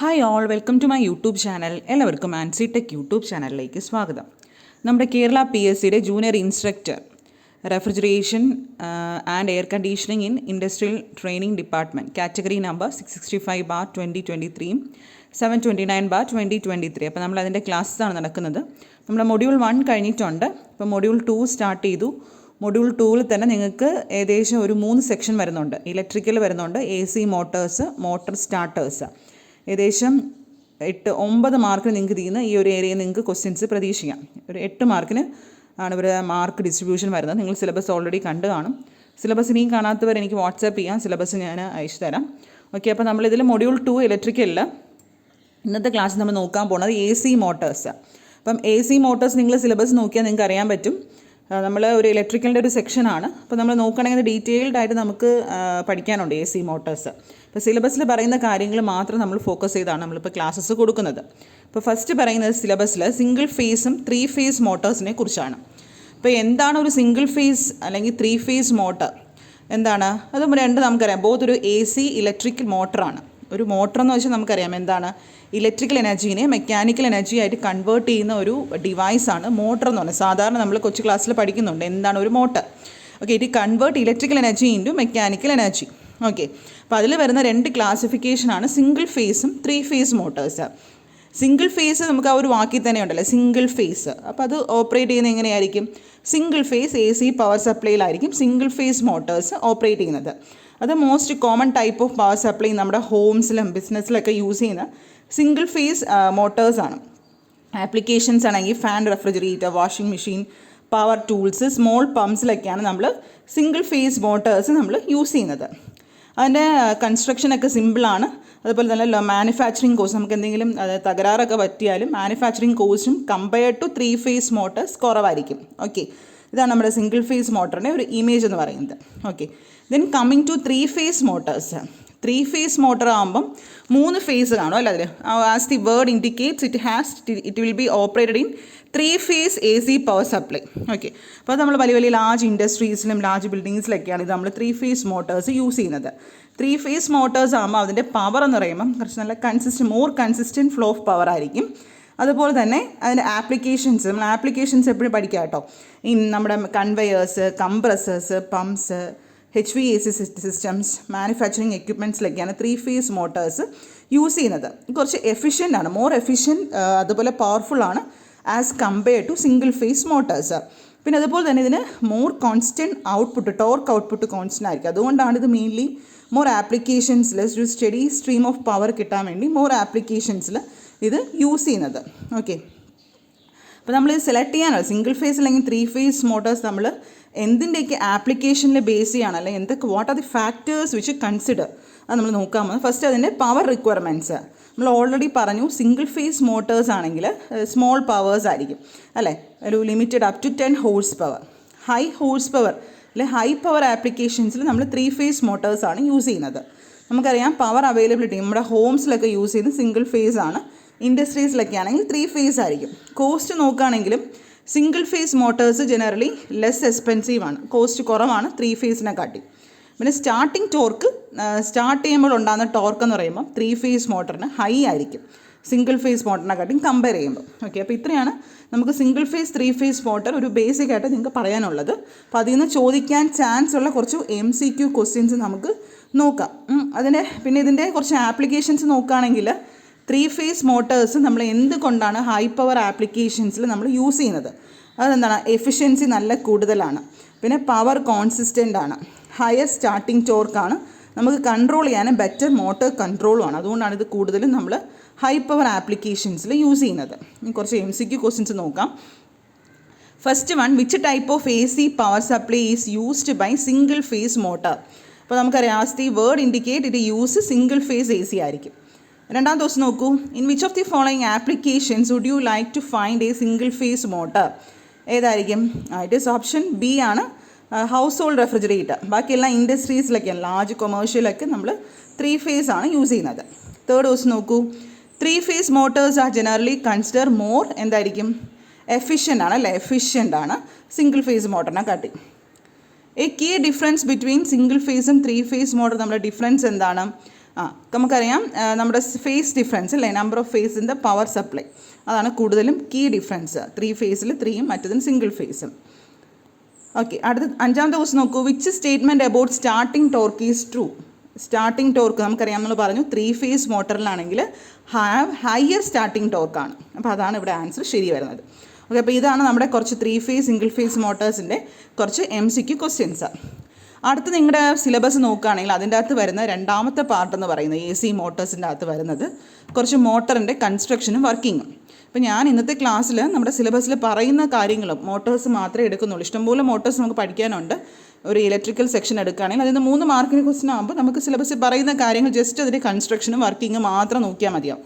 Hi all, welcome to my YouTube channel. എല്ലാവർക്കും Ancy tech YouTube ചാനലിലേക്ക് സ്വാഗതം. നമ്മുടെ കേരള PSCയുടെ junior instructor refrigeration and air conditioning in industrial training department category number 665/2023 729/2023. അപ്പോൾ നമ്മൾ അതിൻ്റെ ക്ലാസ്സാണ് നടക്കുന്നത്. നമ്മുടെ മൊഡ്യൂൾ 1 കഴിഞ്ഞിട്ടുണ്ട്. ഇപ്പോൾ മൊഡ്യൂൾ 2 സ്റ്റാർട്ട് ചെയ്തു. മൊഡ്യൂൾ 2-ൽ തന്നെ നിങ്ങൾക്ക് ഏകദേശം ഒരു 3 സെക്ഷൻ വരുന്നുണ്ട്. ഇലക്ട്രിക്കൽ വരുന്നുണ്ട്, AC മോട്ടേഴ്സ്, മോട്ടോർ സ്റ്റാർട്ടേഴ്സ്. ഏകദേശം 8-9 മാർക്കിന് നിങ്ങൾക്ക് ഇതിന് ഈ ഒരു ഏരിയയിൽ നിങ്ങൾക്ക് ക്വസ്റ്റ്യൻസ് പ്രതീക്ഷിക്കാം. ഒരു 8 മാർക്കിന് ആണ് ഇവർ മാർക്ക് ഡിസ്ട്രിബ്യൂഷൻ വരുന്നത്. നിങ്ങൾ സിലബസ് ഓൾറെഡി കണ്ടു കാണും. സിലബസ് ഇനിയും കാണാത്തവർ എനിക്ക് വാട്സാപ്പ് ചെയ്യാം, സിലബസ് ഞാൻ അയച്ചു തരാം. ഓക്കെ, അപ്പോൾ നമ്മളിതിൽ മൊഡ്യൂൾ 2 ഇലക്ട്രിക്കലിൽ ഇന്നത്തെ ക്ലാസ് നമ്മൾ നോക്കാൻ പോകുന്നത് AC മോട്ടേഴ്സ്. അപ്പം AC മോട്ടേഴ്സ് നിങ്ങൾ സിലബസ് നോക്കിയാൽ നിങ്ങൾക്ക് അറിയാൻ പറ്റും. നമ്മൾ ഒരു ഇലക്ട്രിക്കലിൻ്റെ ഒരു സെക്ഷനാണ്. അപ്പോൾ നമ്മൾ നോക്കുകയാണെങ്കിൽ ഡീറ്റെയിൽഡായിട്ട് നമുക്ക് പഠിക്കാനുണ്ട് AC മോട്ടേഴ്സ്. ഇപ്പോൾ സിലബസിൽ പറയുന്ന കാര്യങ്ങൾ മാത്രം നമ്മൾ ഫോക്കസ് ചെയ്താണ് നമ്മളിപ്പോൾ ക്ലാസ്സസ് കൊടുക്കുന്നത്. ഇപ്പോൾ ഫസ്റ്റ് പറയുന്നത് സിലബസിൽ സിംഗിൾ ഫേസും 3 ഫേസ് മോട്ടേഴ്സിനെ കുറിച്ചാണ്. ഇപ്പോൾ എന്താണ് ഒരു സിംഗിൾ ഫേസ് അല്ലെങ്കിൽ 3 ഫേസ് മോട്ടർ എന്താണ്? അത് രണ്ട് നമുക്കറിയാം. ബോത്ത് ഒരു AC ഇലക്ട്രിക്കൽ മോട്ടറാണ്. ഒരു മോട്ടർ എന്ന് വെച്ചാൽ നമുക്കറിയാം എന്താണ്, ഇലക്ട്രിക്കൽ എനർജീനെ മെക്കാനിക്കൽ എനർജി ആയിട്ട് കൺവേർട്ട് ചെയ്യുന്ന ഒരു ഡിവൈസാണ് മോട്ടർ എന്ന് പറയുന്നത്. സാധാരണ നമ്മൾ കൊച്ചു ക്ലാസ്സിൽ പഠിക്കുന്നുണ്ട് എന്താണ് ഒരു motor. Okay, it convert electrical energy into mechanical energy. Okay, അപ്പോൾ അതിൽ വരുന്ന 2 ക്ലാസിഫിക്കേഷനാണ് സിംഗിൾ ഫേസും 3 ഫേസ് മോട്ടേഴ്സ്. സിംഗിൾ ഫേസ് നമുക്ക് ആ ഒരു വാക്കിൽ തന്നെ ഉണ്ടല്ലോ, സിംഗിൾ ഫേസ്. അപ്പോൾ അത് ഓപ്പറേറ്റ് ചെയ്യുന്നത് എങ്ങനെയായിരിക്കും? സിംഗിൾ ഫേസ് AC പവർ സപ്ലൈയിലായിരിക്കും സിംഗിൾ ഫേസ് മോട്ടേഴ്സ് ഓപ്പറേറ്റ് ചെയ്യുന്നത്. അത് most common type of power supply നമ്മുടെ ഹോംസിലും ബിസിനസ്സിലൊക്കെ യൂസ് ചെയ്യുന്ന സിംഗിൾ ഫേസ് മോട്ടേഴ്സാണ്. ആപ്ലിക്കേഷൻസ് ആണെങ്കിൽ fan, refrigerator, washing machine, power tools, small പമ്പ്സിലൊക്കെയാണ് നമ്മൾ സിംഗിൾ ഫേസ് മോട്ടേഴ്സ് നമ്മൾ യൂസ് ചെയ്യുന്നത്. അതിൻ്റെ കൺസ്ട്രക്ഷനൊക്കെ സിമ്പിളാണ്. അതുപോലെ തന്നെ മാനുഫാക്ചറിങ് കോസ്റ്റ്, നമുക്ക് എന്തെങ്കിലും തകരാറൊക്കെ പറ്റിയാലും മാനുഫാക്ചറിങ് കോസ്റ്റും കമ്പയർഡ് ടു 3 ഫേസ് മോട്ടേഴ്സ് കുറവായിരിക്കും. ഓക്കെ, ഇതാണ് നമ്മുടെ സിംഗിൾ ഫേസ് മോട്ടറിൻ്റെ ഒരു ഇമേജ് എന്ന് പറയുന്നത്. Okay, then coming to 3 phase motors. 3 phase motor ആകുമ്പം 3 ഫേസ് കാണും അല്ലേ അതിൽ. As the word indicates it will be operated in 3 phase AC power supply. Okay, അപ്പോൾ നമ്മൾ വലിയ വലിയ ലാർജ് ഇൻഡസ്ട്രീസിലും ലാർജ് ബിൽഡിങ്സിലൊക്കെയാണ് ഇത് നമ്മൾ 3 ഫേസ് മോട്ടേഴ്സ് യൂസ് ചെയ്യുന്നത്. 3 ഫേസ് മോട്ടേഴ്സ് ആകുമ്പോൾ അതിൻ്റെ പവർ എന്ന് പറയുമ്പം കുറച്ച് നല്ല more consistent flow of power ആയിരിക്കും. അതുപോലെ തന്നെ അതിൻ്റെ ആപ്ലിക്കേഷൻസ്, നമ്മൾ ആപ്ലിക്കേഷൻസ് എപ്പോഴും പഠിക്കാം കേട്ടോ. നമ്മുടെ conveyors, compressors, pumps, HVAC systems, manufacturing എക്യുപ്മെൻറ്റ്സിലൊക്കെയാണ് 3 ഫേസ് മോട്ടേഴ്സ് യൂസ് ചെയ്യുന്നത്. കുറച്ച് എഫിഷ്യൻ്റ് ആണ്, മോർ എഫിഷ്യൻറ്റ്, അതുപോലെ പവർഫുൾ ആണ് as compared to single phase motors. പിന്നെ അതുപോലെ തന്നെ ഇതിന് more constant output, torque output constant ആയിരിക്കും. അതുകൊണ്ടാണ് ഇത് മെയിൻലി മോർ ആപ്ലിക്കേഷൻസിൽ ഒരു സ്റ്റഡി സ്ട്രീം ഓഫ് പവർ കിട്ടാൻ വേണ്ടി മോർ ആപ്ലിക്കേഷൻസിൽ ഇത് യൂസ് ചെയ്യുന്നത്. ഓക്കെ, അപ്പോൾ നമ്മൾ ഇത് സെലക്ട് ചെയ്യാനോ സിംഗിൾ ഫേസ് അല്ലെങ്കിൽ 3 ഫേസ് മോട്ടേഴ്സ് നമ്മൾ എന്തിൻ്റെയൊക്കെ ആപ്ലിക്കേഷനിൽ ബേസ് ചെയ്യണം, അല്ലെങ്കിൽ എന്തൊക്കെ what are the factors which consider, അത് നമ്മൾ നോക്കാൻ പോകുന്നത്. ഫസ്റ്റ് അതിൻ്റെ പവർ റിക്വയർമെൻറ്റ്സ് നമ്മൾ ഓൾറെഡി പറഞ്ഞു. സിംഗിൾ ഫേസ് മോട്ടേഴ്സ് ആണെങ്കിൽ സ്മോൾ പവേഴ്സ് ആയിരിക്കും അല്ലേ, ഒരു limited up to 10 horse power. High horse power അല്ലെ ഹൈ പവർ ആപ്ലിക്കേഷൻസിൽ നമ്മൾ 3 ഫേസ് മോട്ടേഴ്സാണ് യൂസ് ചെയ്യുന്നത്. നമുക്കറിയാം പവർ അവൈലബിലിറ്റി നമ്മുടെ ഹോംസിലൊക്കെ യൂസ് ചെയ്യുന്നത് സിംഗിൾ ഫേസ് ആണ്. ഇൻഡസ്ട്രീസിലൊക്കെ ആണെങ്കിൽ 3 ഫേസ് ആയിരിക്കും. കോസ്റ്റ് നോക്കുകയാണെങ്കിലും single phase motors generally less expensive ആണ്, കോസ്റ്റ് കുറവാണ് 3 ഫേസിനെ കാട്ടി. പിന്നെ സ്റ്റാർട്ട് ചെയ്യുമ്പോൾ ഉണ്ടാകുന്ന ടോർക്ക് എന്ന് പറയുമ്പോൾ 3 ഫേസ് മോട്ടറിന് ഹൈ ആയിരിക്കും സിംഗിൾ ഫേസ് മോട്ടറിനെ കാട്ടിയും കമ്പയർ ചെയ്യുമ്പോൾ. ഓക്കെ, അപ്പോൾ ഇത്രയാണ് നമുക്ക് സിംഗിൾ ഫേസ് 3 ഫേസ് മോട്ടർ ഒരു ബേസിക് ആയിട്ട് നിങ്ങൾക്ക് പറയാനുള്ളത്. അപ്പോൾ അതിൽ നിന്ന് ചോദിക്കാൻ ചാൻസ് ഉള്ള കുറച്ച് MCQ ക്വസ്റ്റ്യൻസ് നമുക്ക് നോക്കാം. പിന്നെ ഇതിൻ്റെ കുറച്ച് ആപ്ലിക്കേഷൻസ് നോക്കുകയാണെങ്കിൽ 3 ഫേസ് മോട്ടേഴ്സ് നമ്മൾ എന്തുകൊണ്ടാണ് ഹൈ പവർ ആപ്ലിക്കേഷൻസിൽ നമ്മൾ യൂസ് ചെയ്യുന്നത്? അതെന്താണ്? എഫിഷ്യൻസി നല്ല കൂടുതലാണ്, പിന്നെ പവർ കോൺസിസ്റ്റൻ്റ് ആണ്, ഹയർ സ്റ്റാർട്ടിംഗ് ടോർക്കാണ്, നമുക്ക് കൺട്രോൾ ചെയ്യാനും ബെറ്റർ മോട്ടോർ കൺട്രോളുമാണ്. അതുകൊണ്ടാണ് ഇത് കൂടുതലും നമ്മൾ ഹൈ പവർ ആപ്ലിക്കേഷൻസിൽ യൂസ് ചെയ്യുന്നത്. കുറച്ച് MCQ ക്വസ്റ്റ്യൻസ് നോക്കാം. First one, which type of AC power supply is used by single phase motor? അപ്പോൾ നമുക്കറിയാം as the word indicate it use single phase AC ആയിരിക്കും. രണ്ടാമത്തെ ദിവസം നോക്കൂ. In which of the following applications would you like to find a single phase motor? ഏതായിരിക്കും? It is option B ആണ്, household refrigerator. ബാക്കിയെല്ലാം ഇൻഡസ്ട്രീസിലൊക്കെയാണ്, large കൊമേഴ്ഷ്യലൊക്കെ നമ്മൾ 3 face ആണ് യൂസ് ചെയ്യുന്നത്. തേർഡ് ദിവസം നോക്കൂ. 3 phase motors are generally consider more എന്തായിരിക്കും? എഫിഷ്യൻ്റ് ആണ് അല്ലേ, എഫിഷ്യൻ്റ് ആണ് സിംഗിൾ ഫേസ് മോട്ടറിനെ കാട്ടി. A key difference between single ഫേസും 3 ഫേസ് മോട്ടർ നമ്മുടെ ഡിഫറൻസ് എന്താണ്? നമുക്കറിയാം നമ്മുടെ ഫേസ് ഡിഫറൻസ് അല്ലേ, number of phase in the power supply, അതാണ് കൂടുതലും കീ ഡിഫറൻസ്. 3 ഫേസിൽ 3യും മറ്റതും സിംഗിൾ ഫേസും. ഓക്കെ, അടുത്ത 5ാമത്തെ ക്വസ്റ്റ്യൻ നോക്കൂ. Which statement about starting torque is true? Starting torque നമുക്കറിയാം, നമ്മൾ പറഞ്ഞു 3 ഫേസ് മോട്ടറിലാണെങ്കിൽ ഹയർ സ്റ്റാർട്ടിംഗ് ടോർക്കാണ്. അപ്പോൾ അതാണ് ഇവിടെ ആൻസർ ശരി വരുന്നത്. ഓക്കെ, അപ്പോൾ ഇതാണ് നമ്മുടെ കുറച്ച് 3 ഫേസ് സിംഗിൾ ഫേസ് മോട്ടേഴ്സിൻ്റെ കുറച്ച് MCQ ക്വസ്റ്റ്യൻസ്. അടുത്ത് നിങ്ങളുടെ സിലബസ് നോക്കുകയാണെങ്കിൽ അതിൻ്റെ അകത്ത് വരുന്ന 2ാമത്തെ പാർട്ട് എന്ന് പറയുന്നത് AC മോട്ടേഴ്സിൻ്റെ അകത്ത് വരുന്നത് കുറച്ച് മോട്ടറിൻ്റെ കൺസ്ട്രക്ഷനും വർക്കിങ്ങും. അപ്പോൾ ഞാൻ ഇന്നത്തെ ക്ലാസ്സിൽ നമ്മുടെ സിലബസിൽ പറയുന്ന കാര്യങ്ങളും മോട്ടേഴ്സ് മാത്രമേ എടുക്കുന്നുള്ളൂ. ഇഷ്ടംപോലെ മോട്ടേഴ്സ് നമുക്ക് പഠിക്കാനുണ്ട്. ഒരു ഇലക്ട്രിക്കൽ സെക്ഷൻ എടുക്കുകയാണെങ്കിൽ അതിന് 3 മാർക്കിന് ക്വസ്റ്റ്യൻ ആകുമ്പോൾ നമുക്ക് സിലബസിൽ പറയുന്ന കാര്യങ്ങൾ ജസ്റ്റ് അതിൻ്റെ കൺസ്ട്രക്ഷനും വർക്കിങ്ങും മാത്രം നോക്കിയാൽ മതിയാവും.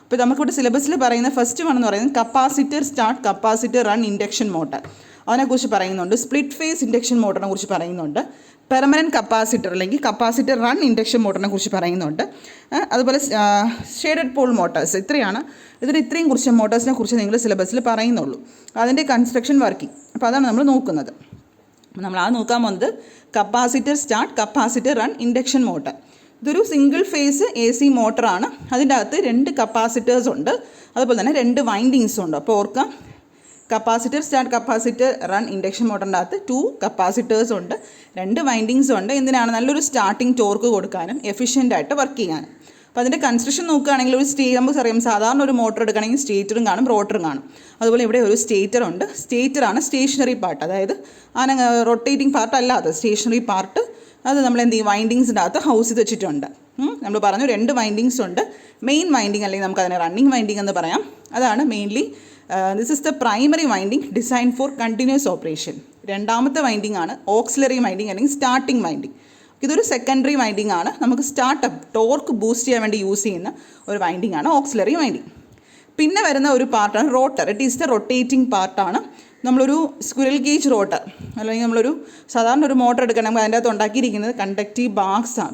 അപ്പോൾ നമുക്കിവിടെ സിലബസിൽ പറയുന്ന ഫസ്റ്റ് വൺ എന്ന് പറയുന്നത് capacitor start, capacitor run induction motor, അതിനെക്കുറിച്ച് പറയുന്നുണ്ട്. സ്പ്ലിറ്റ് ഫേസ് ഇൻഡക്ഷൻ മോട്ടറിനെ കുറിച്ച് പറയുന്നുണ്ട്. പെർമനൻറ്റ് കപ്പാസിറ്റർ അല്ലെങ്കിൽ കപ്പാസിറ്റർ റൺ ഇൻഡക്ഷൻ മോട്ടറിനെ കുറിച്ച് പറയുന്നുണ്ട്. അതുപോലെ ഷേഡഡ് പോൾ മോട്ടേഴ്സ്. ഇത്രയാണ് ഇത്രയും കുറിച്ച് മോട്ടേഴ്സിനെ കുറിച്ച് നിങ്ങൾ സിലബസിൽ പറയുന്നുള്ളൂ. അതിൻ്റെ കൺസ്ട്രക്ഷൻ വർക്കിംഗ്, അപ്പോൾ അതാണ് നമ്മൾ നോക്കുന്നത്. നമ്മൾ നോക്കാൻ പോകുന്നത് capacitor start, capacitor run induction motor. ഇതൊരു സിംഗിൾ ഫേസ് AC മോട്ടറാണ്. അതിൻ്റെ അകത്ത് 2 കപ്പാസിറ്റേഴ്സ് ഉണ്ട്, അതുപോലെ തന്നെ 2 വൈൻഡിങ്സും ഉണ്ട്. അപ്പോൾ ഓർക്കാം, capacitor start, capacitor run induction മോട്ടറിൻ്റെ അകത്ത് 2 കപ്പാസിറ്റേഴ്സ് ഉണ്ട്, 2 വൈൻഡിങ്സും ഉണ്ട്. എന്തിനാണ്? നല്ലൊരു സ്റ്റാർട്ടിംഗ് ടോർക്ക് കൊടുക്കാനും എഫിഷ്യൻ്റായിട്ട് വർക്ക് ചെയ്യാനും. അപ്പോൾ അതിൻ്റെ കൺസ്ട്രക്ഷൻ നോക്കുകയാണെങ്കിൽ ഒരു നമുക്കറിയാം, സാധാരണ ഒരു മോട്ടർ എടുക്കുകയാണെങ്കിൽ സ്റ്റേറ്ററും കാണും, റോട്ടറും കാണും. അതുപോലെ ഇവിടെ ഒരു സ്റ്റേറ്റർ ഉണ്ട്. സ്റ്റേറ്ററാണ് സ്റ്റേഷനറി പാർട്ട്, അതായത് റൊട്ടേറ്റിംഗ് പാർട്ട് അല്ലാതെ സ്റ്റേഷനറി പാർട്ട്. അത് നമ്മൾ എന്ത് ചെയ്യും, വൈൻഡിങ്സിൻ്റെ അകത്ത് ഹൗസ് ചെയ്ത് വെച്ചിട്ടുണ്ട്. നമ്മൾ പറഞ്ഞു 2 വൈൻഡിങ്സ് ഉണ്ട്. മെയിൻ വൈൻഡിങ് അല്ലെങ്കിൽ നമുക്കതിനെ റണ്ണിങ് വൈൻഡിങ് എന്ന് പറയാം. അതാണ് mainly this is the primary winding design for continuous operation. 2ാമത്തെ വൈൻഡിങ് ആണ് ഓക്സിലറി വൈൻഡിങ് അല്ലെങ്കിൽ സ്റ്റാർട്ടിംഗ് വൈൻഡിങ്. ഇതൊരു സെക്കൻഡറി വൈൻഡിങ് ആണ്. നമുക്ക് സ്റ്റാർട്ടപ്പ് ടോർക്ക് ബൂസ്റ്റ് ചെയ്യാൻ വേണ്ടി യൂസ് ചെയ്യുന്ന ഒരു വൈൻഡിങ് ആണ് ഓക്സിലറി വൈൻഡിങ്. പിന്നെ വരുന്ന ഒരു പാർട്ടാണ് rotor. It is the rotating പാർട്ടാണ്. നമ്മളൊരു സ്ക്വിറൽ ഗേജ് റോട്ടർ അല്ലെങ്കിൽ നമ്മളൊരു സാധാരണ ഒരു മോട്ടർ എടുക്കണമെങ്കിൽ അതിൻ്റെ അകത്ത് ഉണ്ടാക്കിയിരിക്കുന്നത് കണ്ടക്റ്റീവ്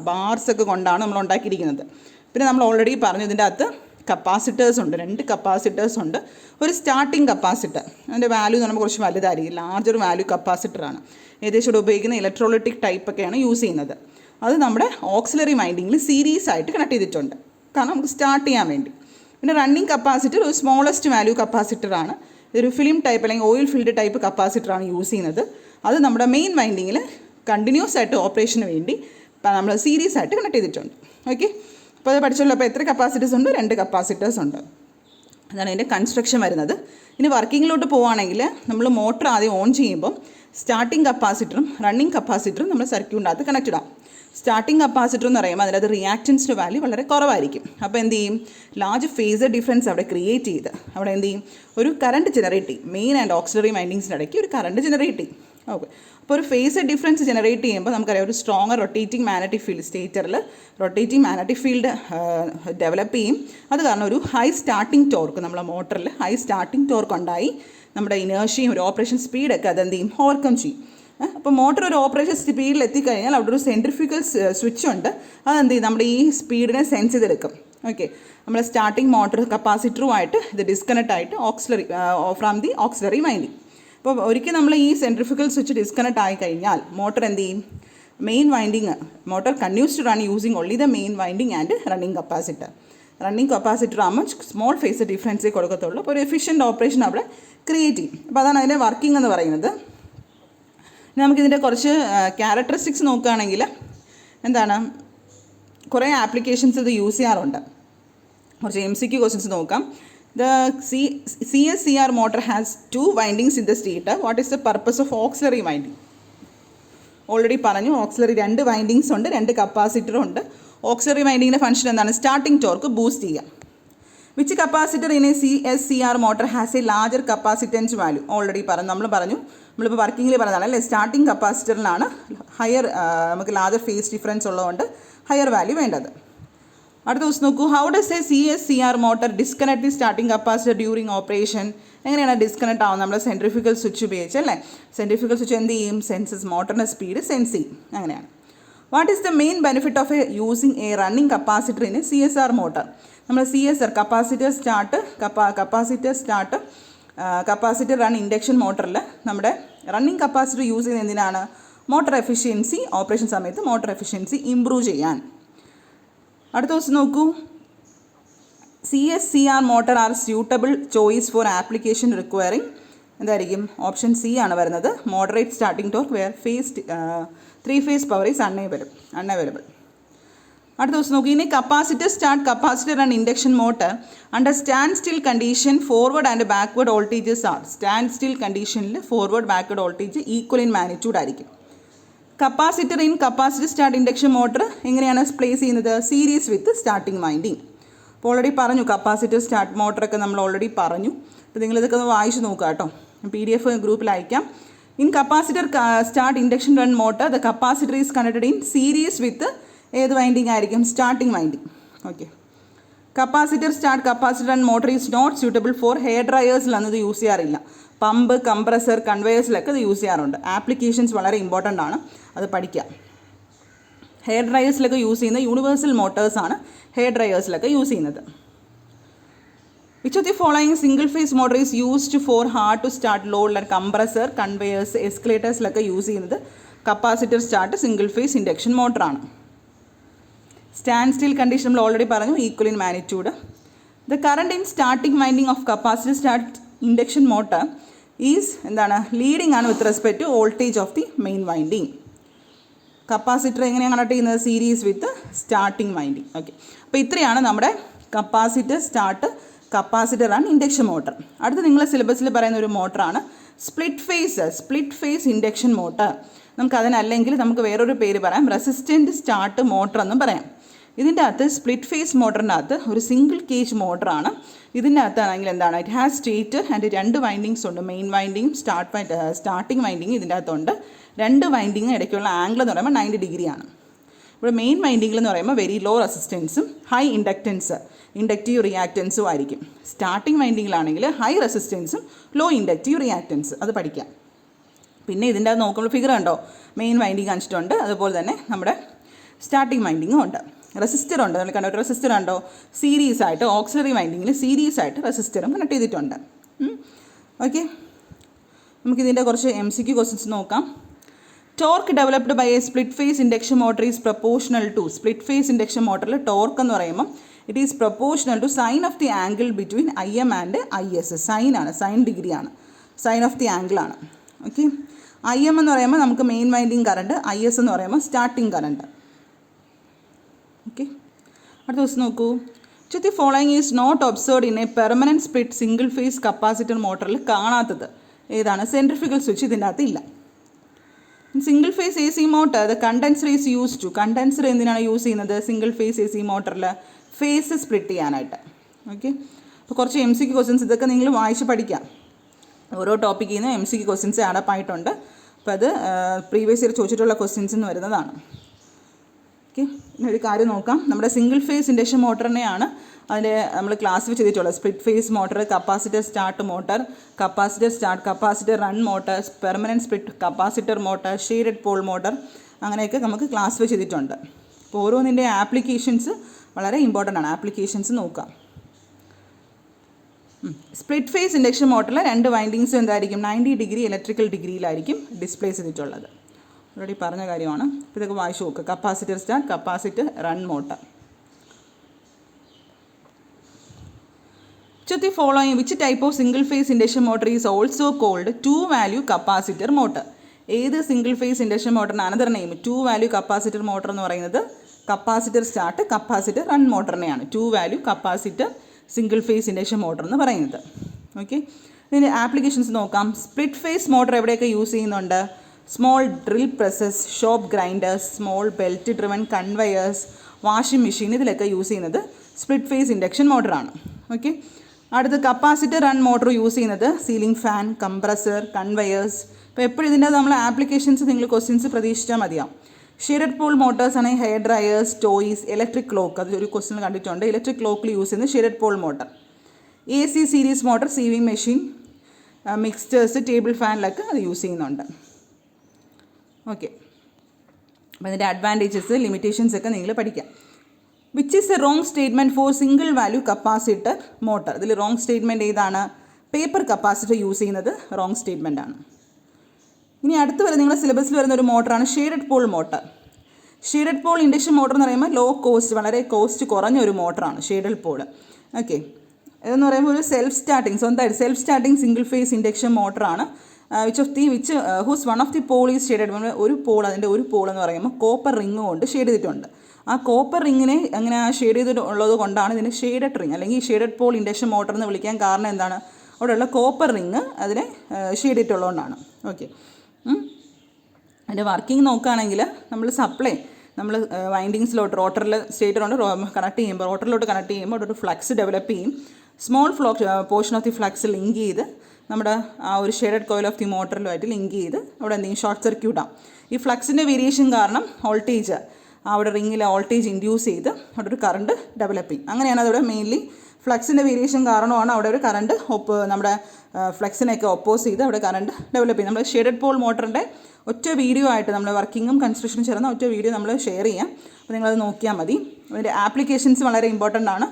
ബാർസ് ഒക്കെ കൊണ്ടാണ് നമ്മൾ ഉണ്ടാക്കിയിരിക്കുന്നത്. പിന്നെ നമ്മൾ ഓൾറെഡി പറഞ്ഞു ഇതിൻ്റെ അകത്ത് കപ്പാസിറ്റേഴ്സ് ഉണ്ട്, 2 കപ്പാസിറ്റേഴ്സ് ഉണ്ട്. ഒരു സ്റ്റാർട്ടിംഗ് കപ്പാസിറ്റർ, അതിൻ്റെ വാല്യൂ നമുക്ക് കുറച്ച് വലുതായിരിക്കും, ലാർജർ വാല്യൂ കപ്പാസിറ്ററാണ്. ഏകദേശം ഇവിടെ ഉപയോഗിക്കുന്ന ഇലക്ട്രോളിറ്റിക് ടൈപ്പൊക്കെയാണ് യൂസ് ചെയ്യുന്നത്. അത് നമ്മുടെ ഓക്സിലറി വൈൻഡിങ്ങിൽ സീരീസ് ആയിട്ട് കണക്ട് ചെയ്തിട്ടുണ്ട്, കാരണം നമുക്ക് സ്റ്റാർട്ട് ചെയ്യാൻ വേണ്ടി. പിന്നെ റണ്ണിങ് കപ്പാസിറ്റർ ഒരു സ്മോളസ്റ്റ് വാല്യൂ കപ്പാസിറ്ററാണ്. ഇതൊരു ഫിലിം ടൈപ്പ് അല്ലെങ്കിൽ ഓയിൽ ഫിൽഡ് ടൈപ്പ് കപ്പാസിറ്ററാണ് യൂസ് ചെയ്യുന്നത്. അത് നമ്മുടെ മെയിൻ വൈൻഡിങ്ങിൽ കണ്ടിന്യൂസ് ആയിട്ട് ഓപ്പറേഷന് വേണ്ടി നമ്മൾ സീരീസ് ആയിട്ട് കണക്ട് ചെയ്തിട്ടുണ്ട്. ഓക്കെ, അപ്പോൾ അത് പഠിച്ചല്ലോ. അപ്പോൾ എത്ര കപ്പാസിറ്റേഴ്സ് ഉണ്ട്? 2 കപ്പാസിറ്റേഴ്സ് ഉണ്ട്. അതാണ് അതിൻ്റെ കൺസ്ട്രക്ഷൻ വരുന്നത്. ഇനി വർക്കിങ്ങിലോട്ട് പോവുകയാണെങ്കിൽ നമ്മൾ മോട്ടർ ആദ്യം ഓൺ ചെയ്യുമ്പോൾ സ്റ്റാർട്ടിംഗ് കപ്പാസിറ്ററും റണ്ണിങ് കപ്പാസിറ്ററും നമ്മൾ സർക്യൂട്ടിനകത്ത് കണക്ട് ഇടാം. സ്റ്റാർട്ടിംഗ് കപ്പാസിറ്റർ എന്ന് പറയുമ്പോൾ അതിനകത്ത് റിയാക്റ്റൻസിൻ്റെ വാല്യൂ വളരെ കുറവായിരിക്കും. അപ്പോൾ എന്ത് ചെയ്യും, ലാർജ് ഫേസർ ഡിഫറൻസ് അവിടെ ക്രിയേറ്റ് ചെയ്ത് അവിടെ എന്ത് ചെയ്യും, ഒരു കറണ്ട് ജനറേറ്റ് ചെയ്യും. മെയിൻ ആൻഡ് ഓക്സിലറി വൈൻഡിങ്സിൻ്റെ ഇടയ്ക്ക് ഒരു കറണ്ട് ജനറേറ്റ് ചെയ്യും. ഓക്കെ, അപ്പോൾ ഒരു ഫേസർ ഡിഫറൻസ് ജനറേറ്റ് ചെയ്യുമ്പോൾ നമുക്കറിയാം ഒരു സ്ട്രോങ്ങർ റൊട്ടേറ്റിംഗ് മാഗ്നറ്റിക് ഫീൽഡ്, സ്റ്റേറ്ററിൽ റൊട്ടേറ്റിംഗ് മാഗ്നറ്റിക് ഫീൽഡ് ഡെവലപ്പ് ചെയ്യും. അത് കാരണം ഒരു ഹൈ സ്റ്റാർട്ടിംഗ് ടോർക്ക്, നമ്മളെ മോട്ടറിൽ ഹൈ സ്റ്റാർട്ടിംഗ് ടോർക്ക് ഉണ്ടായി നമ്മുടെ ഇനേർഷ്യയും ഒരു ഓപ്പറേഷൻ സ്പീഡൊക്കെ അതെന്ത് ചെയ്യും, ഓവർകം ചെയ്യും. അപ്പോൾ മോട്ടർ ഒരു ഓപ്പറേഷൻ സ്പീഡിൽ എത്തിക്കഴിഞ്ഞാൽ അവിടെ ഒരു സെൻട്രിഫ്യൂഗൽ സ്വിച്ച് ഉണ്ട്. അതെന്ത് ചെയ്യും, നമ്മുടെ ഈ സ്പീഡിനെ സെൻസ് ചെയ്തെടുക്കും. ഓക്കെ, നമ്മുടെ സ്റ്റാർട്ടിംഗ് മോട്ടർ കപ്പാസിറ്ററുമായിട്ട് ഇത് ഡിസ്കണക്ട് ആയിട്ട് auxiliary from the auxiliary winding. അപ്പോൾ ഒരിക്കൽ നമ്മൾ ഈ സെൻട്രിഫ്യൂഗൽ സ്വിച്ച് ഡിസ്കണക്ട് ആയി കഴിഞ്ഞാൽ മോട്ടർ എന്ത് ചെയ്യും, main winding motor continues to run using only the main winding and running capacitor. Running capacitor ആകുമ്പോൾ സ്മോൾ ഫേസ് ഡിഫറൻസേ കൊടുക്കത്തുള്ളൂ. അപ്പോൾ ഒരു എഫിഷ്യൻറ്റ് ഓപ്പറേഷൻ അവിടെ ക്രിയേറ്റ് ചെയ്യും. അപ്പോൾ അതാണ് അതിൻ്റെ വർക്കിംഗ് എന്ന് പറയുന്നത്. നമുക്കിതിൻ്റെ കുറച്ച് ക്യാരക്ടറിസ്റ്റിക്സ് നോക്കുകയാണെങ്കിൽ എന്താണ്, കുറേ ആപ്ലിക്കേഷൻസ് ഇത് യൂസ് ചെയ്യാറുണ്ട്. കുറച്ച് MCQ ക്വസ്റ്റ്യൻസ് നോക്കാം. The CSCR motor has 2 windings in the stator. What is the purpose of auxiliary winding? Already പറഞ്ഞു, ഓക്സിലറി 2 വൈൻഡിങ്സ് ഉണ്ട്, 2 കപ്പാസിറ്ററും ഉണ്ട്. ഓക്സിലറി വൈൻഡിങ്ങിൻ്റെ ഫംഗ്ഷൻ എന്താണ്, സ്റ്റാർട്ടിംഗ് ടോർക്ക് ബൂസ്റ്റ് ചെയ്യുക. Which capacitor in A CSCR motor has A larger capacitance value? Already നമ്മൾ പറഞ്ഞു, നമ്മളിപ്പോൾ വർക്കിങ്ങിൽ പറഞ്ഞതാണ് അല്ലേ, സ്റ്റാർട്ടിംഗ് കപ്പാസിറ്ററിനാണ് ഹയർ നമുക്ക് ലാർജർ ഫേസ് ഡിഫറൻസ് ഉള്ളതുകൊണ്ട് ഹയർ വാല്യൂ വേണ്ടത്. അടുത്ത ദിവസം നോക്കൂ, how does A CSCR motor disconnect the starting capacitor during operation? എങ്ങനെയാണ് ഡിസ്കണക്ട് ആവുന്നത്? നമ്മൾ സെൻട്രിഫ്യൂഗൽ സ്വിച്ച് ഉപയോഗിച്ച് അല്ലേ. സെൻട്രിഫ്യൂഗൽ സ്വിച്ച് എന്ത് ചെയ്യും, സെൻസസ് മോട്ടറിൻ്റെ സ്പീഡ് സെൻസ് ചെയ്യും. അങ്ങനെയാണ്. What is the main benefit of using a running capacitor in a CSR motor? നമ്മൾ CSR capacitor start capacitor run induction മോട്ടറിൽ നമ്മുടെ റണ്ണിംഗ് കപ്പാസിറ്റർ യൂസ് ചെയ്യുന്നത് എന്തിനാണ്? മോട്ടർ എഫിഷ്യൻസി, ഓപ്പറേഷൻ സമയത്ത് മോട്ടർ എഫിഷ്യൻസി ഇമ്പ്രൂവ് ചെയ്യാൻ. അടുത്ത ദിവസം നോക്കൂ, CSCR motor are suitable choice for application requiring എന്തായിരിക്കും? ഓപ്ഷൻ സി ആണ് വരുന്നത്. Moderate starting torque where three phase power is unavailable. അടുത്ത ദിവസം നോക്കി, ഇനി capacitor start capacitor and induction motor under standstill condition forward and backward voltages are. Standstill കണ്ടീഷനിൽ forward backward voltage equal in magnitude ആയിരിക്കും. Capacitor start induction motor എങ്ങനെയാണ് place ചെയ്യുന്നത്? Series with starting winding. അപ്പോൾ already പറഞ്ഞു, capacitor start മോട്ടറൊക്കെ നമ്മൾ already പറഞ്ഞു. അപ്പോൾ നിങ്ങളിതൊക്കെ ഒന്ന് വായിച്ച് നോക്കുക കേട്ടോ. PDF ഗ്രൂപ്പിൽ അയക്കാം. In capacitor start induction run motor the capacitor is connected in series with ഏത് വൈൻഡിങ് ആയിരിക്കും? Starting winding. Okay. Capacitor run motor is not suitable for hair ഡ്രയേഴ്സിലൊന്നും ഇത് യൂസ് ചെയ്യാറില്ല. പമ്പ്, കംപ്രസർ, കൺവെയേഴ്സിലൊക്കെ ഇത് യൂസ് ചെയ്യാറുണ്ട്. ആപ്ലിക്കേഷൻസ് വളരെ ഇമ്പോർട്ടൻ്റ് ആണ്, അത് പഠിക്കാം. ഹെയർ ഡ്രയേഴ്സിലൊക്കെ യൂസ് ചെയ്യുന്ന യൂണിവേഴ്സൽ മോട്ടേഴ്സാണ് ഹെയർ ഡ്രയേഴ്സിലൊക്കെ യൂസ് ചെയ്യുന്നത്. Which of the following single phase motor is used for hard to start load? Compressor, conveyors, എസ്കലേറ്റേഴ്സിലൊക്കെ യൂസ് ചെയ്യുന്നത് capacitor start single phase induction മോട്ടറാണ്. സ്റ്റാൻഡ് സ്റ്റിൽ കണ്ടീഷൻ നമ്മൾ ഓൾറെഡി പറഞ്ഞു, equal in magnitude. The current in starting winding of capacitor start induction motor is എന്താണ്? Leading ആണ് with respect to voltage of the main winding. Capacitor എങ്ങനെയാണ് connect ചെയ്യുന്നത്? Series with starting winding. Okay. അപ്പോൾ ഇത്രയാണ് നമ്മുടെ capacitor start capacitor and induction motor. അടുത്ത് നിങ്ങളെ സിലബസിൽ പറയുന്ന ഒരു മോട്ടറാണ് സ്പ്ലിറ്റ് ഫേസ് ഇൻഡക്ഷൻ മോട്ടർ. നമുക്കതിനല്ലെങ്കിൽ നമുക്ക് വേറൊരു പേര് പറയാം, റെസിസ്റ്റൻറ്റ് സ്റ്റാർട്ട് മോട്ടർ എന്നും പറയാം. ഇതിൻ്റെ അകത്ത് സ്പ്ലിറ്റ് ഫേസ് മോട്ടറിൻ്റെ അകത്ത് ഒരു സിംഗിൾ കേജ് മോട്ടറാണ്. ഇതിൻ്റെ അകത്താണെങ്കിൽ എന്താണ്? It has stator and 2 windings ഉണ്ട്. മെയിൻ വൈൻഡിങ്ങും സ്റ്റാർട്ടിംഗ് വൈൻഡിങ്ങും ഇതിൻ്റെ അകത്തുണ്ട്. 2 വൈൻഡിങ്ങും ഇടയ്ക്കുള്ള ആംഗിൾ എന്ന് പറയുമ്പോൾ 90 ഡിഗ്രിയാണ്. ഇവിടെ മെയിൻ വൈൻഡിങ്ങിൽ എന്ന് പറയുമ്പോൾ വെരി ലോ റെസിസ്റ്റൻസും ഹൈ ഇൻഡക്റ്റീവ് റിയാക്റ്റൻസും ആയിരിക്കും. സ്റ്റാർട്ടിംഗ് വൈൻഡിങ്ങിലാണെങ്കിൽ ഹൈ റെസിസ്റ്റൻസും ലോ ഇൻഡക്റ്റീവ് റിയാക്റ്റൻസ്. അത് പഠിക്കാം. പിന്നെ ഇതിൻ്റെ അത് നോക്കുമ്പോൾ ഫിഗർ ഉണ്ടോ? മെയിൻ വൈൻഡിങ് കാണിച്ചിട്ടുണ്ട്, അതുപോലെ തന്നെ നമ്മുടെ സ്റ്റാർട്ടിംഗ് വൈൻഡിങ്ങും ഉണ്ട്. റെസിസ്റ്റർ ഉണ്ട്, നമ്മൾ കണ്ടോ? റെസിസ്റ്റർ ഉണ്ടോ? സീരീസ് ആയിട്ട് ഓക്സിലറി വൈൻഡിങ്ങിൽ സീരീസ് ആയിട്ട് റെസിസ്റ്ററും കണക്ട് ചെയ്തിട്ടുണ്ട്. ഓക്കെ. നമുക്കിതിൻ്റെ കുറച്ച് MCQ ക്വസ്റ്റ്യൻസ് നോക്കാം. Torque developed by a split phase induction motor is proportional to. Split phase induction മോട്ടറിൽ ടോർക്ക് എന്ന് പറയുമ്പോൾ it is proportional to sine of the angle between IM and IS. Sine ഡിഗ്രിയാണ്, sine of the ആംഗിളാണ്. Okay. IM എന്ന് പറയുമ്പോൾ നമുക്ക് main winding current, IS എന്ന് പറയുമ്പോൾ സ്റ്റാർട്ടിംഗ് കറണ്ട്. ഓക്കെ. അടുത്ത ദിവസം നോക്കൂ. Which of the following is not observed in a permanent split single phase capacitor മോട്ടറിൽ കാണാത്തത് ഏതാണ്? സെൻട്രിഫ്യൂഗൽ സ്വിച്ച് ഇതിൻ്റെ അകത്ത് ഇല്ല. Single phase AC motor the condenser is use to. Condenser എന്തിനാണ് യൂസ് ചെയ്യുന്നത്? സിംഗിൾ ഫേസ് AC മോട്ടറിൽ ഫേസ് സ്പ്ലിറ്റ് ചെയ്യാനായിട്ട്. ഓക്കെ. അപ്പോൾ കുറച്ച് MCQ ക്വസ്റ്റ്യൻസ് ഇതൊക്കെ നിങ്ങൾ വായിച്ച് പഠിക്കാം. ഓരോ ടോപ്പിക്കിൽ നിന്ന് MCQ ക്വസ്റ്റ്യൻസ് ആഡപ്പ് ആയിട്ടുണ്ട്. അപ്പോൾ അത് പ്രീവിയസ് ഇയർ ചോദിച്ചിട്ടുള്ള ക്വസ്റ്റ്യൻസ് എന്ന് വരുന്നതാണ്. ഓക്കെ. ഇനി ഒരു കാര്യം നോക്കാം. നമ്മുടെ സിംഗിൾ ഫേസ് ഇൻഡക്ഷൻ മോട്ടറിനെയാണ് അതിൻ്റെ നമ്മൾ ക്ലാസിഫൈ ചെയ്തിട്ടുള്ളത്. Split phase motor, capacitor start motor, capacitor run motor, permanent split capacitor motor, shaded pole motor, അങ്ങനെയൊക്കെ നമുക്ക് ക്ലാസിഫൈ ചെയ്തിട്ടുണ്ട്. അപ്പോൾ ഓരോന്നിൻ്റെ ആപ്ലിക്കേഷൻസ് വളരെ ഇമ്പോർട്ടൻ്റ് ആണ്. ആപ്ലിക്കേഷൻസ് നോക്കാം. സ്പ്ലിറ്റ് ഫേസ് ഇൻഡക്ഷൻ മോട്ടറിൽ 2 വൈൻഡിങ്സും എന്തായിരിക്കും? 90 ഡിഗ്രി ഇലക്ട്രിക്കൽ ഡിഗ്രിയിലായിരിക്കും ഡിസ്പ്ലേ ചെയ്തിട്ടുള്ളത്. ഓൾറെഡി പറഞ്ഞ കാര്യമാണ്. അപ്പോൾ ഇതൊക്കെ വായിച്ചു നോക്കുക. Capacitor start, capacitor run motor. Which following which type of single phase induction motor is also called 2 value capacitor motor? ഏത് സിംഗിൾ ഫേസ് ഇൻഡക്ഷൻ മോട്ടറിന് another name 2 value capacitor motor എന്ന് പറയുന്നത് കപ്പാസിറ്റർ സ്റ്റാർട്ട് കപ്പാസിറ്റർ റൺ മോട്ടറിനെയാണ് 2 value capacitor single phase induction motor എന്ന് പറയുന്നത്. Okay. ഇതിൻ്റെ applications നോക്കാം. Split phase motor എവിടെയൊക്കെ യൂസ് ചെയ്യുന്നുണ്ട്? Small drill presses, shop grinders, small belt driven conveyors, washing machine, ഇതിലൊക്കെ യൂസ് ചെയ്യുന്നത് സ്പ്ലിറ്റ് ഫേസ് ഇൻഡക്ഷൻ മോട്ടറാണ്. ഓക്കെ. അടുത്ത് കപ്പാസിറ്റർ റൺ മോട്ടർ യൂസ് ചെയ്യുന്നത് സീലിംഗ് ഫാൻ, കംപ്രസർ, കൺവെയേഴ്സ്. അപ്പോൾ എപ്പോഴും ഇതിൻ്റെ നമ്മൾ ആപ്ലിക്കേഷൻസ് നിങ്ങൾ ക്വസ്റ്റ്യൻസ് പ്രതീക്ഷിച്ചാൽ മതിയാവും. ഷെയ്ഡഡ് പോൾ മോട്ടേഴ്സ് ആണെങ്കിൽ hair dryers, toys, electric clock, അതൊരു ക്വസ്റ്റ്യൻ കണ്ടിട്ടുണ്ട്. ഇലക്ട്രിക് ക്ലോക്കിൽ യൂസ് ചെയ്യുന്നത് shaded pole motor. AC series motor, sewing machine, mixers, table ഫാനിലൊക്കെ അത് യൂസ് ചെയ്യുന്നുണ്ട്. ഓക്കെ. അപ്പോൾ അതിൻ്റെ അഡ്വാൻറ്റേജസ്, ലിമിറ്റേഷൻസ് ഒക്കെ നിങ്ങൾ പഠിക്കാം. Which is a wrong statement for single value capacitor motor? ഇതിൽ റോങ് സ്റ്റേറ്റ്മെൻറ്റ് ഏതാണ്? പേപ്പർ കപ്പാസിറ്റർ യൂസ് ചെയ്യുന്നത് റോങ് സ്റ്റേറ്റ്മെൻ്റ് ആണ്. ഇനി അടുത്ത് വരുന്ന നിങ്ങളുടെ സിലബസിൽ വരുന്ന ഒരു മോട്ടറാണ് shaded pole motor. Shaded pole induction motor എന്ന് പറയുമ്പോൾ ലോ കോസ്റ്റ്, വളരെ കോസ്റ്റ് കുറഞ്ഞ ഒരു മോട്ടറാണ് ഷെയ്ഡഡ് പോൾ. ഓക്കെ, ഇതെന്ന് പറയുമ്പോൾ ഒരു സ്വന്തമായിട്ട് self starting single phase induction മോട്ടറാണ്. Whose one of the pole is shaded. ഒരു പോൾ, അതിൻ്റെ ഒരു പോൾ എന്ന് പറയുമ്പോൾ കോപ്പർ റിങ് കൊണ്ട് ഷെയ്ഡ് ചെയ്തിട്ടുണ്ട്. ആ കോപ്പർ റിങ്ങിനെ അങ്ങനെ ഷെയ്ഡ് ചെയ്തിട്ടുള്ളത് കൊണ്ടാണ് ഇതിന് ഷെയ്ഡഡ് റിങ് അല്ലെങ്കിൽ ഷെയ്ഡഡ് പോൾ ഇൻഡക്ഷൻ മോട്ടർ എന്ന് വിളിക്കാൻ കാരണം എന്താണ്? അവിടെയുള്ള കോപ്പർ റിങ് അതിനെ ഷെയ്ഡ് ചെയ്തിട്ടുള്ളതുകൊണ്ടാണ്. ഓക്കെ, അതിൻ്റെ വർക്കിംഗ് നോക്കുകയാണെങ്കിൽ നമ്മൾ വൈൻഡിങ്സിലോട്ട് റോട്ടറിലോട്ട് കണക്ട് ചെയ്യുമ്പോൾ അവിടെ ഒരു ഫ്ലക്സ് ഡെവലപ്പ് ചെയ്യും. Small portion of the flux link ചെയ്ത് നമ്മുടെ ആ ഒരു ഷെയ്ഡഡ് കോയിൽ ഓഫ് ദി മോട്ടറിലുമായിട്ട് ലിങ്ക് ചെയ്ത് അവിടെ എന്തെങ്കിലും ഷോർട്ട് സർക്യൂട്ട് ആവും. ഈ ഫ്ലക്സിൻ്റെ വേരിയേഷൻ കാരണം വോൾട്ടേജ്, അവിടെ റിങ്ങിലെ വോൾട്ടേജ് ഇൻഡ്യൂസ് ചെയ്ത് അവിടെ ഒരു കറണ്ട് ഡെവലപ്പ് ചെയ്യും. അങ്ങനെയാണ് അതവിടെ മെയിൻലി ഫ്ലക്സിൻ്റെ വേരിയേഷൻ കാരണമാണ് അവിടെ ഒരു കറണ്ട് നമ്മുടെ ഫ്ലക്സിനെയൊക്കെ ഒപ്പോസ് ചെയ്ത് അവിടെ കറണ്ട് ഡെവലപ്പ് ചെയ്യും. നമ്മൾ ഷെയ്ഡഡ് പോൾ മോട്ടറിൻ്റെ ഒറ്റ വീഡിയോ ആയിട്ട് നമ്മൾ വർക്കിങ്ങും കൺസ്ട്രക്ഷനും ചേർന്ന ഒറ്റ വീഡിയോ നമ്മൾ ഷെയർ ചെയ്യാം. അപ്പോൾ നിങ്ങളത് നോക്കിയാൽ മതി. അതിൻ്റെ ആപ്ലിക്കേഷൻസ് വളരെ ഇമ്പോർട്ടൻ്റ് ആണ്.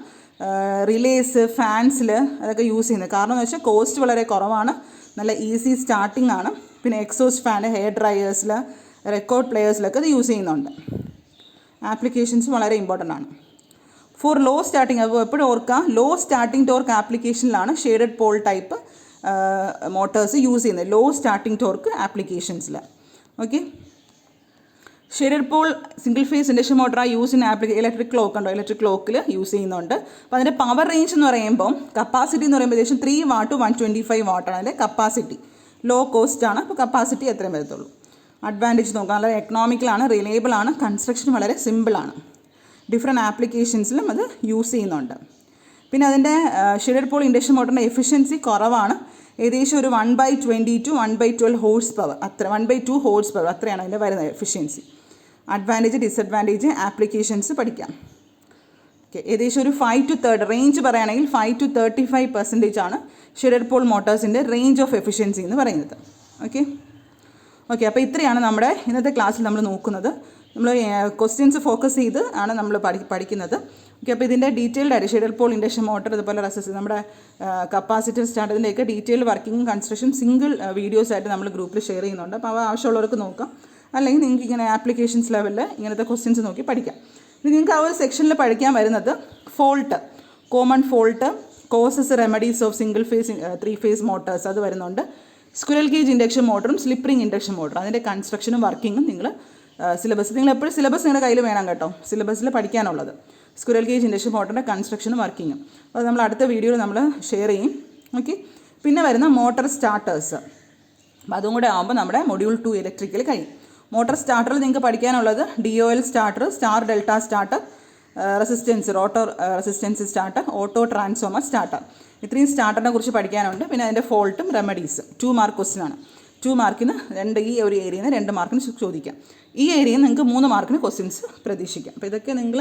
റിലേസ്, ഫാൻസിൽ അതൊക്കെ യൂസ് ചെയ്യുന്നത്. കാരണം എന്ന് വെച്ചാൽ കോസ്റ്റ് വളരെ കുറവാണ്, നല്ല ഈസി സ്റ്റാർട്ടിംഗ് ആണ്. പിന്നെ എക്സോസ്റ്റ് ഫാൻ, ഹെയർ ഡ്രയേഴ്സിൽ, റെക്കോർഡ് പ്ലെയേഴ്സിലൊക്കെ ഇത് യൂസ് ചെയ്യുന്നുണ്ട്. ആപ്ലിക്കേഷൻസ് വളരെ ഇമ്പോർട്ടൻ്റ് ആണ്. ഫോർ ലോ സ്റ്റാർട്ടിങ്, അപ്പോൾ എപ്പോഴും ഓർക്കുക, ലോ സ്റ്റാർട്ടിംഗ് ടോർക്ക് ആപ്ലിക്കേഷനിലാണ് shaded pole type motors use ചെയ്യുന്നത്, ലോ സ്റ്റാർട്ടിംഗ് ടോർക്ക് ആപ്ലിക്കേഷൻസിൽ. Okay, shaded pole single phase induction motor use in electric clock ഉണ്ടോ, ഇലക്ട്രിക് ക്ലോക്കിൽ യൂസ് ചെയ്യുന്നുണ്ട്. അപ്പോൾ അതിൻ്റെ പവർ റേഞ്ച് എന്ന് പറയുമ്പോൾ കപ്പാസിറ്റി എന്ന് പറയുമ്പോൾ ഏകദേശം 3 watt to 125 watt ആണ് അതിൻ്റെ കപ്പാസിറ്റി. ലോ കോസ്റ്റ് ആണ്, അപ്പോൾ കപ്പാസിറ്റി എത്രയും വരത്തുള്ളൂ. അഡ്വാൻറ്റേജ് നോക്കാം, വളരെ എക്കണോമിക്കലാണ്, റിലയബിൾ ആണ്, കൺസ്ട്രക്ഷൻ വളരെ സിമ്പിളാണ്. ഡിഫറെൻറ്റ് ആപ്ലിക്കേഷൻസിലും അത് യൂസ് ചെയ്യുന്നുണ്ട്. പിന്നെ അതിൻ്റെ ഷെയ്ഡഡ് പോൾ ഇൻഡക്ഷൻ മോട്ടറിൻ്റെ എഫിഷ്യൻസി കുറവാണ്. ഏകദേശം ഒരു 1/20 to 1/12 horse power, 1/2 horse power അത്രയാണ് അതിൻ്റെ വരുന്നത് എഫിഷ്യൻസി. അഡ്വാൻറ്റേജ്, ഡിസഡ്വാൻറ്റേജ്, ആപ്ലിക്കേഷൻസ് പഠിക്കാം. ഓക്കെ, ഏകദേശം ഒരു 5 to 30 റേഞ്ച് പറയുകയാണെങ്കിൽ 5 to 35% ആണ് ഷെയ്ഡഡ് പോൾ മോട്ടേഴ്സിൻ്റെ റേഞ്ച് ഓഫ് എഫിഷ്യൻസി എന്ന് പറയുന്നത്. ഓക്കെ, അപ്പോൾ ഇത്രയാണ് നമ്മുടെ ഇന്നത്തെ ക്ലാസ്സിൽ നമ്മൾ നോക്കുന്നത്. നമ്മൾ ക്വസ്റ്റ്യൻസ് ഫോക്കസ് ചെയ്ത് ആണ് നമ്മൾ പഠിക്കുന്നത്. ഓക്കെ, അപ്പോൾ ഇതിൻ്റെ ഡീറ്റെയിൽഡ് ആയിട്ട് ഷെയ്ഡഡ് പോൾ ഇൻഡക്ഷൻ മോട്ടർ, അതുപോലെ നമ്മുടെ കപ്പാസിറ്റർ സ്റ്റാർട്ട്, ഇതിൻ്റെയൊക്കെ detailed working construction single videos ആയിട്ട് നമ്മൾ ഗ്രൂപ്പിൽ ഷെയർ ചെയ്യുന്നുണ്ട്. അപ്പോൾ അവ ആവശ്യമുള്ളവർക്ക് നോക്കാം. അല്ലെങ്കിൽ നിങ്ങൾക്ക് ഇങ്ങനെ ആപ്ലിക്കേഷൻസ് ലെവലിൽ ഇങ്ങനത്തെ ക്വസ്റ്റ്യൻസ് നോക്കി പഠിക്കാം. ഇത് നിങ്ങൾക്ക് ആ ഒരു സെക്ഷനിൽ പഠിക്കാൻ വരുന്നത് fault, common fault, causes, remedies of single phase 3 phase motors അത് വരുന്നുണ്ട്. സ്ക്വിറൽ കേജ് ഇൻഡക്ഷൻ മോട്ടറും സ്ലിപ്പ് റിംഗ് ഇൻഡക്ഷൻ മോട്ടറും അതിൻ്റെ കൺസ്ട്രക്ഷനും വർക്കിങ്ങും നിങ്ങൾ നിങ്ങൾ എപ്പോഴും സിലബസ് നിങ്ങളുടെ കയ്യിൽ വേണം കേട്ടോ, സിലബസിൽ പഠിക്കാനുള്ളത്. സ്ക്വിറൽ കേജ് ഇൻഡക്ഷൻ മോട്ടറിൻ്റെ കൺസ്ട്രക്ഷനും വർക്കിങ്ങും അത് നമ്മൾ അടുത്ത വീഡിയോയിൽ നമ്മൾ ഷെയർ ചെയ്യും. ഓക്കെ, പിന്നെ വരുന്ന മോട്ടർ സ്റ്റാർട്ടേഴ്സ്, അപ്പോൾ അതും കൂടെ ആകുമ്പോൾ നമ്മുടെ മൊഡ്യൂൾ 2 ഇലക്ട്രിക്കൽ കഴിയും. മോട്ടർ സ്റ്റാർട്ടറിൽ നിങ്ങൾക്ക് പഠിക്കാനുള്ളത് DOL starter, star delta starter, resistance, rotor resistance starter, auto transformer starter, ഇത്രയും സ്റ്റാർട്ടറിനെ കുറിച്ച് പഠിക്കാനുണ്ട്. പിന്നെ അതിൻ്റെ ഫോൾട്ടും റെമഡീസും 2 മാർക്ക് ക്വസ്റ്റ്യനാണ്. 2 മാർക്കിന് ഈ ഒരു ഏരിയയിൽ നിന്ന് 2 മാർക്കിന് ചോദിക്കാം. ഈ ഏരിയയിൽ നിങ്ങൾക്ക് 3 മാർക്കിന് ക്വസ്റ്റ്യൻസ് പ്രതീക്ഷിക്കാം. അപ്പോൾ ഇതൊക്കെ നിങ്ങൾ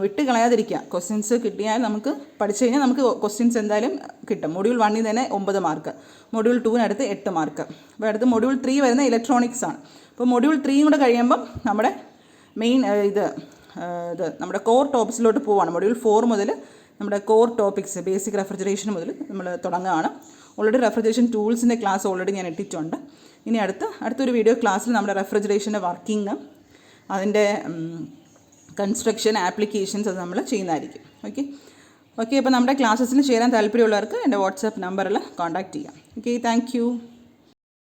വിട്ട് കളയാതിരിക്കുക. ക്വസ്റ്റ്യൻസ് കിട്ടിയാൽ നമുക്ക് പഠിച്ചു കഴിഞ്ഞാൽ നമുക്ക് ക്വസ്റ്റ്യൻസ് എന്തായാലും കിട്ടും. മൊഡ്യൂൾ 1 തന്നെ 9 മാർക്ക്, മൊഡ്യൂൾ 2 അടുത്ത് 8 മാർക്ക്. അപ്പോൾ അടുത്ത് മൊഡ്യൂൾ 3 വരുന്ന ഇലക്ട്രോണിക്സ് ആണ്. അപ്പോൾ മൊഡ്യൂൾ 3 കൂടെ കഴിയുമ്പം നമ്മുടെ മെയിൻ നമ്മുടെ കോർ ടോപ്പിക്സിലോട്ട് പോവുകയാണ്. മൊഡ്യൂൾ 4 മുതൽ നമ്മുടെ കോർ ടോപ്പിക്സ്, ബേസിക് റെഫ്രിജറേഷൻ മുതൽ നമ്മൾ തുടങ്ങുകയാണ്. ഓൾറെഡി റെഫ്രിജറേഷൻ ടൂൾസിൻ്റെ ക്ലാസ് ഓൾറെഡി ഞാൻ ഇട്ടിട്ടുണ്ട്. ഇനി അടുത്തൊരു വീഡിയോ ക്ലാസ്സിൽ നമ്മുടെ റെഫ്രിജറേഷൻ്റെ വർക്കിംഗ്, അതിൻ്റെ കൺസ്ട്രക്ഷൻ, ആപ്ലിക്കേഷൻസ് അത് നമ്മൾ ചെയ്യുന്നതായിരിക്കും. ഓക്കെ, അപ്പോൾ നമ്മുടെ ക്ലാസ്സസിൽ ചേരാൻ താല്പര്യമുള്ളവർക്ക് എൻ്റെ വാട്സാപ്പ് നമ്പറിൽ കോൺടാക്റ്റ് ചെയ്യാം. Okay, thank you.